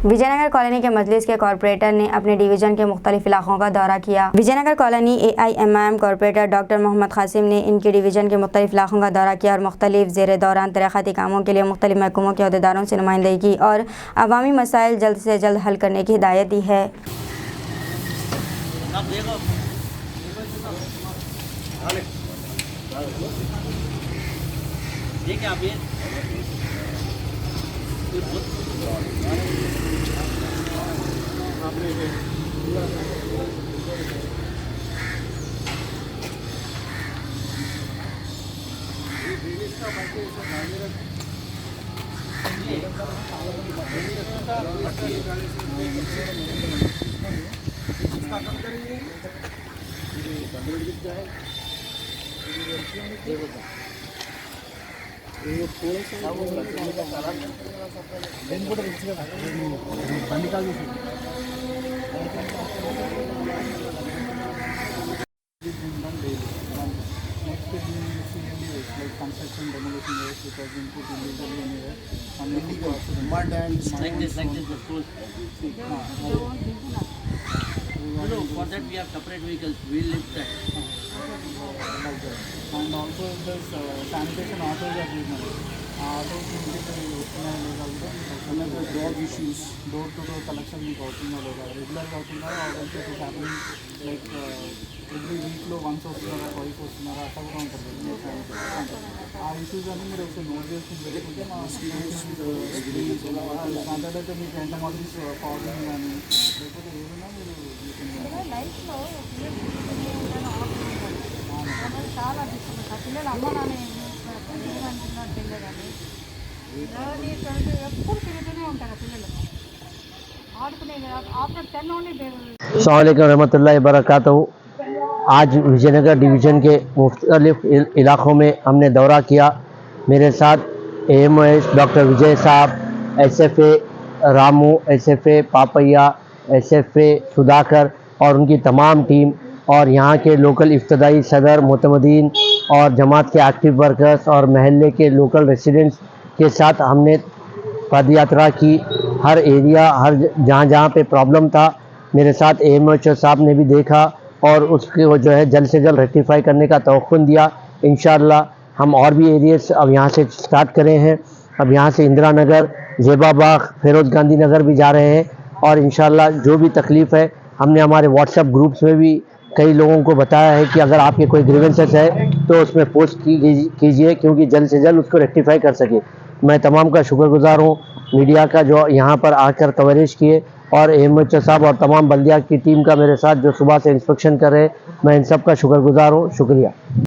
Vijayanagar colony के मजलिस के corporator ने अपने डिवीज़न के मुख्तलिफ इलाकों का दौरा किया। Vijayanagar colony AIMIM corporator doctor Mohammed Qasim ने इनके डिवीज़न के मुख्तलिफ इलाकों का दौरा किया और मुख्तलिफ ज़ेर दौरान तरक्याती कामों के लिए मुख्तलिफ महकमों के अहदेदारों से नुमाइंदगी की और अवामी मसाइल जल्द से जल्द हल करने की हिदायत दी है। Construction demolition work which has been put illegally anywhere and illegal mud and like this the school. No, for that we have separate vehicles. We will lift that. Like that. And also this sanitation autos are given. Autos another dog issues, door to door collection regular is happening like every week once or twice issues are note చేసుకుంటే మాట్లాడైతే మీకు ఎంత మాత్రం farming కానీ లేకపోతే ఏదైనా మీరు లైఫ్లో చాలా పిల్లలు అమ్మ నాన్న ఏమంటున్నారు పిల్లలని ఎప్పుడు తిరుగుతూనే ఉంటారు పిల్లలు ఆడుకునే ఆఫ్టర్ 10 ఓన్లీ अस्सलाम वालेकुम रहमतुल्लाहि वबरकातुहू। आज विजयनगर डिवीज़न के मुख्तलिफ इलाक़ों में हमने दौरा किया। मेरे साथ AMOS डॉक्टर विजय साहब, SFA Ramu, SFA पापैया, SFA Sudhakar और उनकी तमाम टीम और यहाँ के लोकल इब्तदाई सदर मोतमदीन और जमात के एक्टिव वर्कर्स और महल्ले के लोकल रेसिडेंट्स के साथ हमने पद यात्रा की। हर एरिया हर जहाँ पे प्रॉब्लम था मेरे साथ AMOS साहब ने भी देखा और उसको जो है जल्द से जल्द रेक्टिफाई करने का तवक्कुन दिया। इंशाअल्लाह हम और भी एरियाज अब यहाँ से स्टार्ट करे हैं। अब यहाँ से इंदिरा नगर, ज़ेबा बाग, फिरोज़ गांधी नगर भी जा रहे हैं और इंशाअल्लाह जो भी तकलीफ़ है हमने हमारे व्हाट्सएप ग्रुप्स में भी कई लोगों को बताया है कि अगर आपके कोई ग्रीवेंसेस है तो उसमें पोस्ट कीजिए क्योंकि जल्द से जल्द उसको रेक्टिफाई कर सके। मैं तमाम का शुक्रगुज़ार हूँ मीडिया का जो यहाँ पर आकर कवरेज किए और AMOS साहब और तमाम बल्दिया की टीम का मेरे साथ जो सुबह से इंस्पेक्शन कर रहे हैं, मैं इन सब का शुक्रगुज़ार हूँ। शुक्रिया।